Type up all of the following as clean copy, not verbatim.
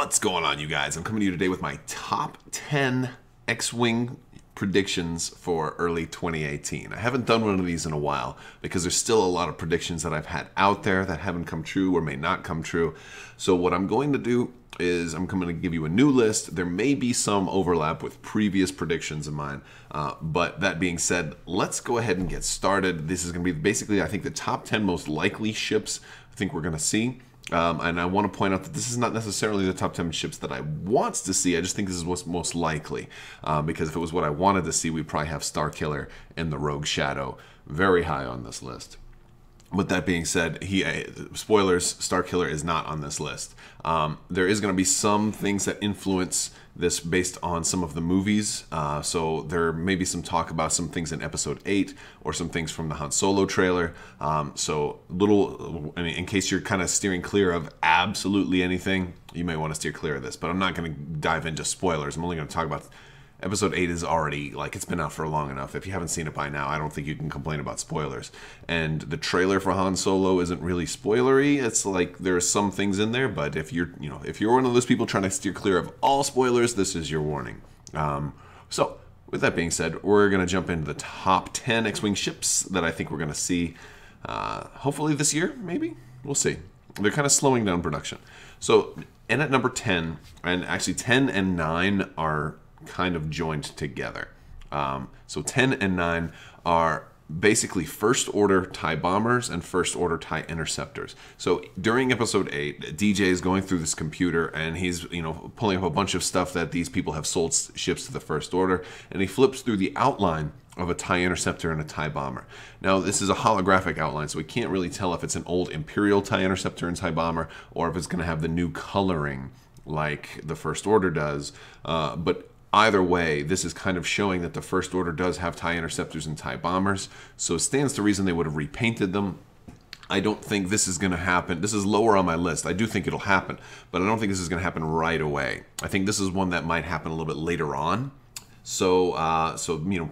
What's going on, you guys? I'm coming to you today with my top 10 X-Wing predictions for early 2018. I haven't done one of these in a while because there's still a lot of predictions that I've had out there that haven't come true or may not come true. So what I'm going to do is I'm going to give you a new list. There may be some overlap with previous predictions of mine, but that being said, let's go ahead and get started. This is going to be basically, I think, the top 10 most likely ships I think we're going to see. And I want to point out that this is not necessarily the top 10 ships that I want to see. I just think this is what's most likely. Because if it was what I wanted to see, we'd probably have Starkiller and the Rogue Shadow very high on this list. With that being said, spoilers, Starkiller is not on this list. There is going to be some things that influence this based on some of the movies. So there may be some talk about some things in Episode 8 or some things from the Han Solo trailer. In case you're kind of steering clear of absolutely anything, you may want to steer clear of this. But I'm not going to dive into spoilers. I'm only going to talk about Episode 8 is already, it's been out for long enough. If you haven't seen it by now, I don't think you can complain about spoilers. And the trailer for Han Solo isn't really spoilery. It's like there are some things in there, but if you're one of those people trying to steer clear of all spoilers, this is your warning. So, with that being said, we're going to jump into the top 10 X-Wing ships that I think we're going to see, hopefully this year, maybe? We'll see. They're kind of slowing down production. So, and at number 10, and actually 10 and 9 are kind of joined together. So 10 and 9 are basically First Order TIE Bombers and First Order TIE Interceptors. So during Episode 8, DJ is going through this computer and he's pulling up a bunch of stuff that these people have sold ships to the First Order, and he flips through the outline of a TIE Interceptor and a TIE Bomber. Now, this is a holographic outline, so we can't really tell if it's an old Imperial TIE Interceptor and TIE Bomber or if it's going to have the new coloring like the First Order does. But either way, this is kind of showing that the First Order does have TIE Interceptors and TIE Bombers, so it stands to reason they would have repainted them. I don't think this is going to happen. This is lower on my list. I do think it'll happen, but I don't think this is going to happen right away. I think this is one that might happen a little bit later on. So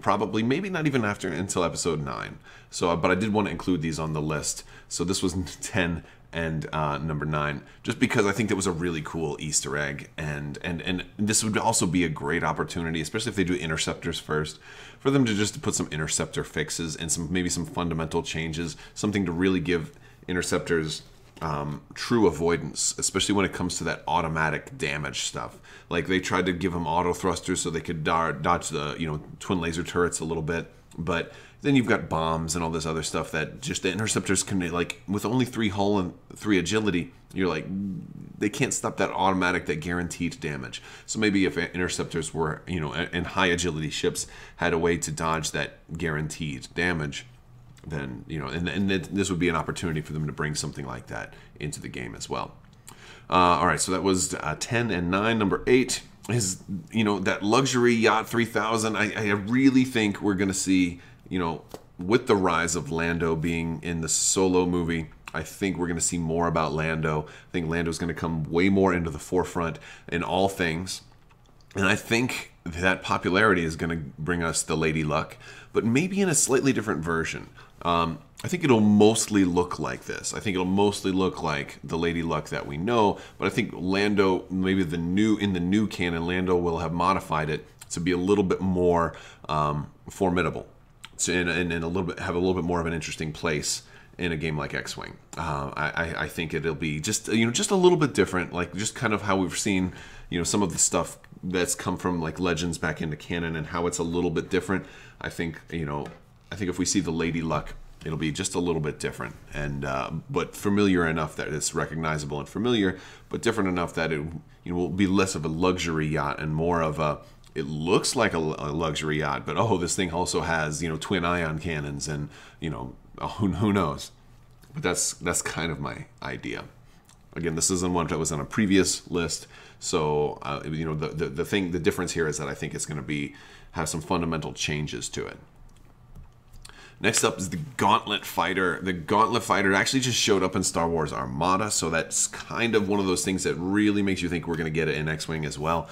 probably maybe not even until Episode 9. So, but I did want to include these on the list. So this was 10 and number 9, just because I think that was a really cool Easter egg, and this would also be a great opportunity, especially if they do Interceptors first, for them to just put some Interceptor fixes and maybe some fundamental changes, something to really give Interceptors true avoidance, especially when it comes to that automatic damage stuff. Like they tried to give them auto thrusters so they could dodge the twin laser turrets a little bit, but then you've got bombs and all this other stuff that just the Interceptors can, with only 3 hull and 3 agility, they can't stop that automatic, that guaranteed damage. So maybe if Interceptors were, and high agility ships had a way to dodge that guaranteed damage, then, and this would be an opportunity for them to bring something like that into the game as well. All right, so that was 10 and 9. Number 8 is, that luxury yacht 3000. I really think we're going to see, with the rise of Lando being in the Solo movie, I think we're going to see more about Lando. I think Lando's going to come way more into the forefront in all things. And I think that popularity is going to bring us the Lady Luck, but maybe in a slightly different version. I think it'll mostly look like this. I think it'll mostly look like the Lady Luck that we know, but I think Lando, maybe in the new canon, Lando will have modified it to be a little bit more formidable, and have a little bit more of an interesting place in a game like X-Wing. I think it'll be just a little bit different, just kind of how we've seen some of the stuff that's come from Legends back into canon and how it's a little bit different. I think if we see the Lady Luck, it'll be just a little bit different, and but familiar enough that it's recognizable and familiar, but different enough that it will be less of a luxury yacht and more of a, it looks like a luxury yacht, but this thing also has twin ion cannons and who knows. But that's kind of my idea. Again, this isn't one that was on a previous list, so the difference here is that I think it's going to have some fundamental changes to it. Next up is the Gauntlet Fighter. The Gauntlet Fighter actually just showed up in Star Wars Armada, so that's kind of one of those things that really makes you think we're going to get it in X-Wing as well.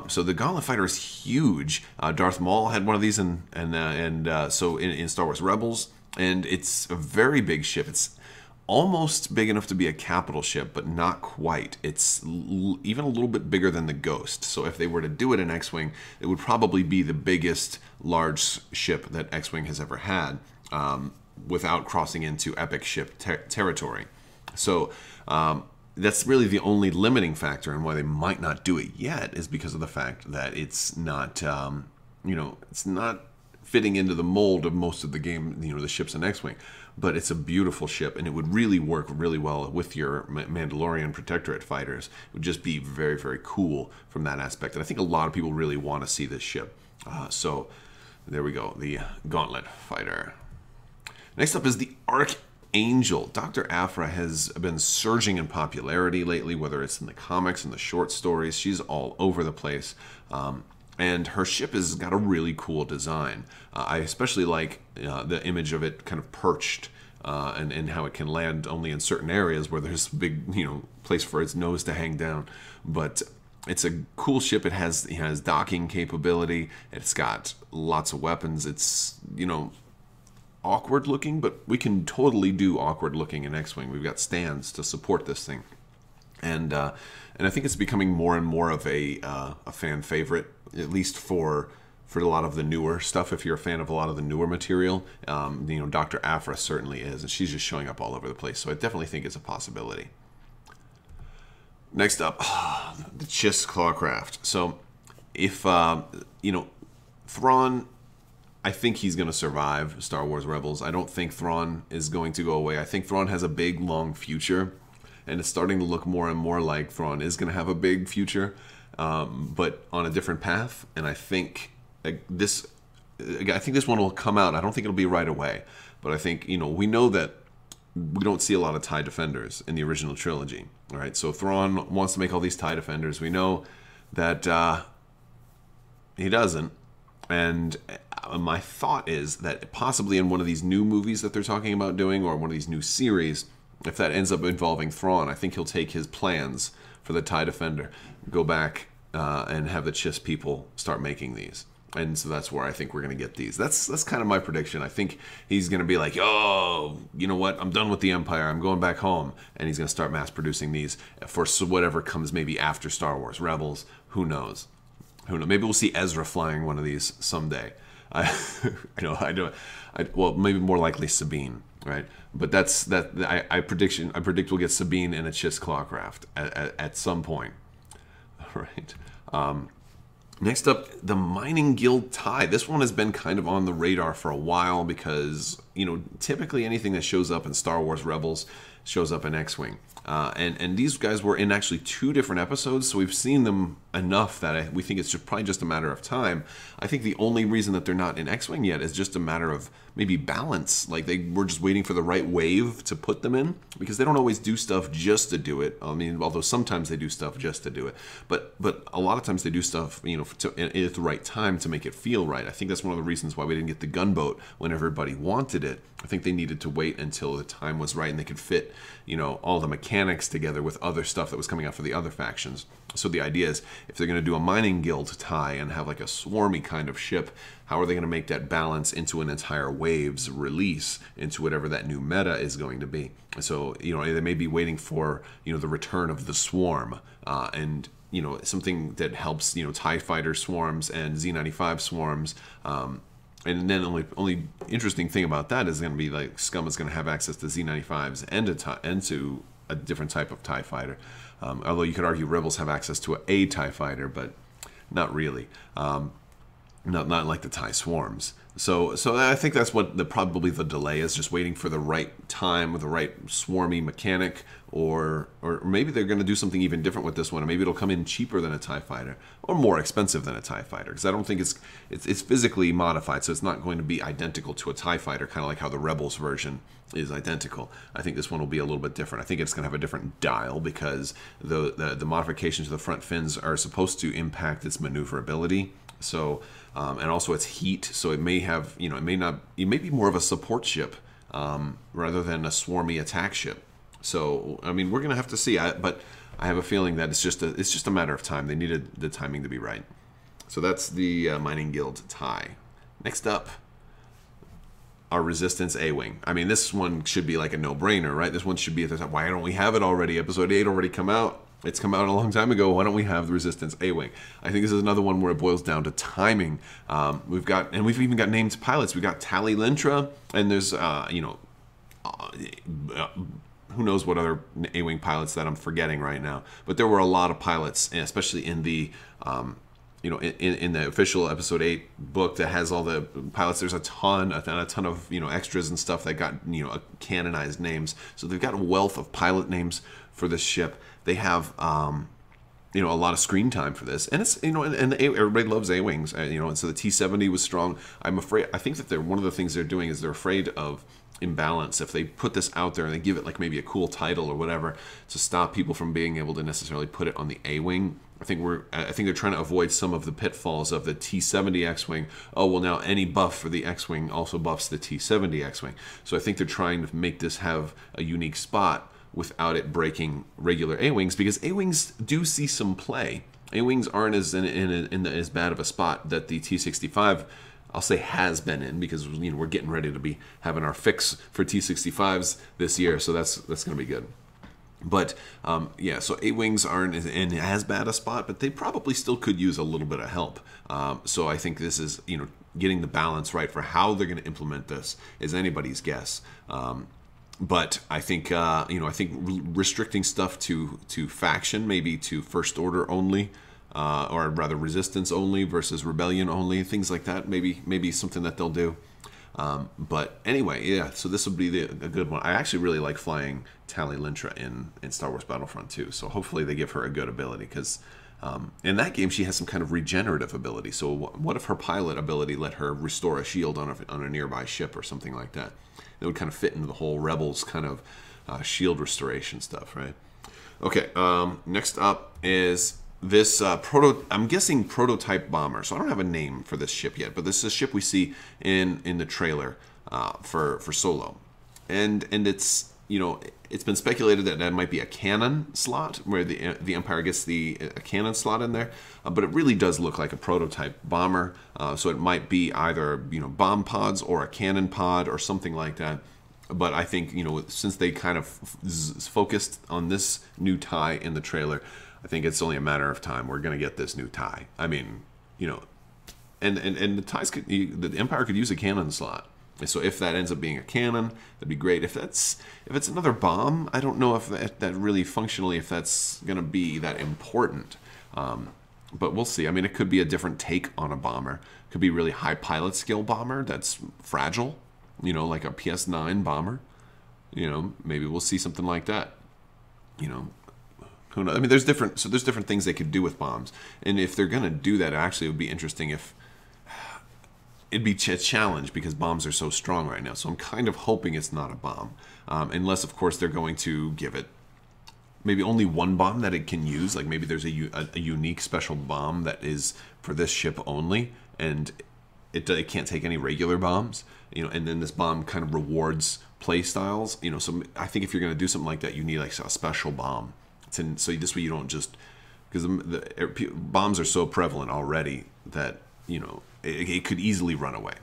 So the Gauntlet Fighter is huge. Darth Maul had one of these so in Star Wars Rebels, and it's a very big ship. It's almost big enough to be a capital ship, but not quite. It's even a little bit bigger than the Ghost. So if they were to do it in X-Wing, it would probably be the biggest large ship that X-Wing has ever had, without crossing into epic ship territory. So that's really the only limiting factor, and why they might not do it yet is because of the fact that it's not, it's not fitting into the mold of most of the game, the ships in X-Wing. But it's a beautiful ship, and it would really work really well with your Mandalorian Protectorate fighters. It would just be very, very cool from that aspect. And I think a lot of people really want to see this ship. So there we go, the Gauntlet Fighter. Next up is the Archangel. Dr. Aphra has been surging in popularity lately, whether it's in the comics and the short stories. She's all over the place. And her ship has got a really cool design. I especially like the image of it kind of perched, and how it can land only in certain areas where there's a big, place for its nose to hang down. But it's a cool ship. It has docking capability. It's got lots of weapons. It's, awkward looking, but we can totally do awkward looking in X-Wing. We've got stands to support this thing. And I think it's becoming more and more of a fan favorite, at least for a lot of the newer stuff. If you're a fan of a lot of the newer material, Dr. Aphra certainly is, and she's just showing up all over the place. So I definitely think it's a possibility. Next up, the Chiss Clawcraft. So if Thrawn, I think he's going to survive Star Wars Rebels. I don't think Thrawn is going to go away. I think Thrawn has a big, long future. And it's starting to look more and more like Thrawn is going to have a big future, but on a different path. And I think this one will come out. I don't think it'll be right away, but I think, we know that we don't see a lot of TIE Defenders in the original trilogy. All right, so Thrawn wants to make all these TIE Defenders. We know that he doesn't. And my thought is that possibly in one of these new movies that they're talking about doing, or one of these new series, if that ends up involving Thrawn, I think he'll take his plans for the TIE Defender, go back and have the Chiss people start making these. And so that's where I think we're going to get these. That's kind of my prediction. I think he's going to be like, oh, you know what? I'm done with the Empire. I'm going back home. And he's going to start mass producing these for whatever comes maybe after Star Wars Rebels. Who knows? Who knows? Maybe we'll see Ezra flying one of these someday. Well, maybe more likely Sabine. Right, but I predict we'll get Sabine in a Chiss Clawcraft at some point. All right. Next up, the Mining Guild TIE. This one has been kind of on the radar for a while because typically anything that shows up in Star Wars Rebels shows up in X-Wing. And these guys were in actually 2 different episodes, so we've seen them enough that we think it's probably just a matter of time. I think the only reason that they're not in X-Wing yet is just a matter of maybe balance. Like they were just waiting for the right wave to put them in, because they don't always do stuff just to do it. I mean, although sometimes they do stuff just to do it, but a lot of times they do stuff, at the right time to make it feel right. I think that's one of the reasons why we didn't get the gunboat when everybody wanted it. I think they needed to wait until the time was right and they could fit, all the mechanics together with other stuff that was coming out for the other factions. So the idea is, if they're going to do a Mining Guild TIE and have like a swarmy kind of ship, how are they going to make that balance into an entire wave's release into whatever that new meta is going to be? So, they may be waiting for, the return of the swarm, and something that helps, TIE fighter swarms and Z95 swarms. And then only interesting thing about that is going to be like Scum is going to have access to Z95s and to a different type of TIE fighter. Although you could argue Rebels have access to a TIE fighter, but not really. Not like the TIE swarms. So I think that's what probably the delay is, just waiting for the right time with the right swarmy mechanic, or maybe they're going to do something even different with this one, or maybe it'll come in cheaper than a TIE fighter or more expensive than a TIE fighter, because I don't think it's physically modified, so it's not going to be identical to a TIE fighter, kind of like how the Rebels version is identical. I think this one will be a little bit different. I think it's going to have a different dial, because the modifications to the front fins are supposed to impact its maneuverability. So, and also its heat, so it may have, it may be more of a support ship rather than a swarmy attack ship. So, I mean, we're gonna have to see. But I have a feeling that it's just a matter of time. They needed the timing to be right. So that's the Mining Guild TIE. Next up, our Resistance A-Wing. I mean, this one should be like a no-brainer, right? This one should be at the top. Why don't we have it already? Episode 8 already come out. It's come out a long time ago. Why don't we have the Resistance A-Wing? I think this is another one where it boils down to timing. We've even got named pilots. We've got Tali Lintra, and there's, who knows what other A-Wing pilots that I'm forgetting right now. But there were a lot of pilots, especially in the, in the official Episode 8 book that has all the pilots. There's a ton of, extras and stuff that got, canonized names. So they've got a wealth of pilot names for this ship. They have, a lot of screen time for this, and it's, everybody loves A-Wings, and so the T-70 was strong. I think that one of the things they're doing is they're afraid of imbalance. If they put this out there and they give it like maybe a cool title or whatever to stop people from being able to necessarily put it on the A-Wing, I think they're trying to avoid some of the pitfalls of the T-70 X-Wing. Oh, well, now any buff for the X-Wing also buffs the T-70 X-Wing. So I think they're trying to make this have a unique spot without it breaking regular A-Wings, because A-Wings do see some play. A-Wings aren't as as bad of a spot that the T-65, I'll say, has been in, because we're getting ready to be having our fix for T-65s this year, so that's going to be good. But so A-Wings aren't in as bad a spot, but they probably still could use a little bit of help. So I think this is getting the balance right for how they're going to implement this is anybody's guess. But I think restricting stuff to faction, maybe to First Order only, or rather Resistance only versus Rebellion only, things like that. Maybe something that they'll do. But anyway, yeah. So this would be a good one. I actually really like flying Tali Lintra in Star Wars Battlefront 2. So hopefully they give her a good ability, because in that game she has some kind of regenerative ability. So what if her pilot ability let her restore a shield on a nearby ship or something like that? It would kind of fit into the whole Rebels kind of shield restoration stuff, right? Okay, next up is this I'm guessing prototype bomber. So I don't have a name for this ship yet, but this is a ship we see in the trailer for Solo, and it's it's been speculated that might be a cannon slot, where the Empire gets a cannon slot in there, but it really does look like a prototype bomber. So it might be either bomb pods or a cannon pod or something like that. But I think since they kind of focused on this new tie in the trailer, I think it's only a matter of time. We're going to get this new tie. I mean, and the ties the Empire could use a cannon slot. So if that ends up being a cannon, that'd be great. If it's another bomb, I don't know if that really functionally, if that's going to be that important. But we'll see. I mean, it could be a different take on a bomber. It could be really high pilot skill bomber that's fragile, like a PS9 bomber. Maybe we'll see something like that. Who knows? I mean, there's different things they could do with bombs. And if they're going to do that, actually, it would be interesting if it'd be a challenge, because bombs are so strong right now. So I'm kind of hoping it's not a bomb. Unless, of course, they're going to give it maybe only one bomb that it can use. Like maybe there's a unique special bomb that is for this ship only, and it can't take any regular bombs. And then this bomb kind of rewards play styles. So I think if you're going to do something like that, you need like a special bomb. So this way you don't just, because the bombs are so prevalent already that it could easily run away.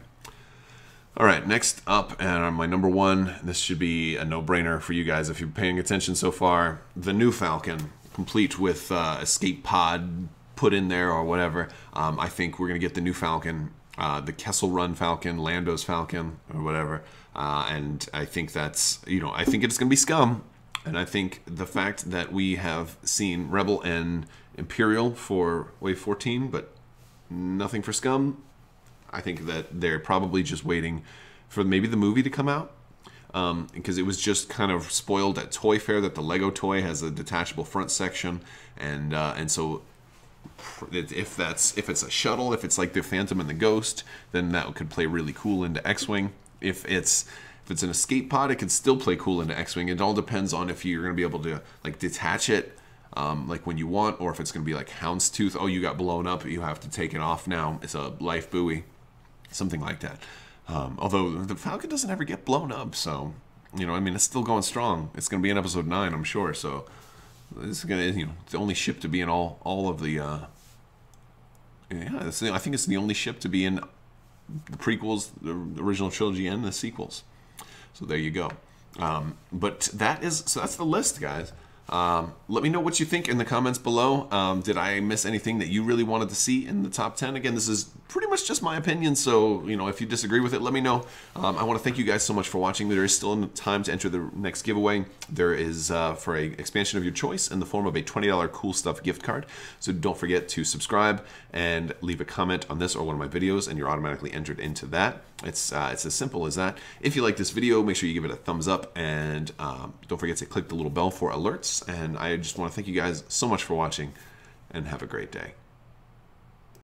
All right, next up, and my number one, this should be a no-brainer for you guys if you're paying attention so far, the new Falcon, complete with escape pod put in there or whatever. I think we're going to get the new Falcon, the Kessel Run Falcon, Lando's Falcon, or whatever. And I think that's, I think it's going to be scum. And I think the fact that we have seen Rebel and Imperial for Wave 14, but nothing for scum, I think that they're probably just waiting for maybe the movie to come out, because it was just kind of spoiled at Toy Fair that the Lego toy has a detachable front section, and so if it's a shuttle, if it's like the Phantom and the Ghost, then that could play really cool into X-Wing. If it's an escape pod, it could still play cool into X-Wing. It all depends on if you're going to be able to like detach it like when you want, or if it's going to be like Houndstooth. Oh, you got blown up, you have to take it off now. It's a life buoy. Something like that. Although the Falcon doesn't ever get blown up, so I mean, it's still going strong. It's going to be in Episode 9, I'm sure. So this is going to, the only ship to be in all of the. I think it's the only ship to be in the prequels, the original trilogy, and the sequels. So there you go. But that's the list, guys. Let me know what you think in the comments below. Did I miss anything that you really wanted to see in the top 10? Again, this is pretty much just my opinion, so if you disagree with it, let me know. I want to thank you guys so much for watching. There is still time to enter the next giveaway. There is for a expansion of your choice in the form of a $20 Cool Stuff gift card. So don't forget to subscribe and leave a comment on this or one of my videos, and you're automatically entered into that. It's as simple as that. If you like this video, make sure you give it a thumbs up, and don't forget to click the little bell for alerts. And I just want to thank you guys so much for watching, and have a great day.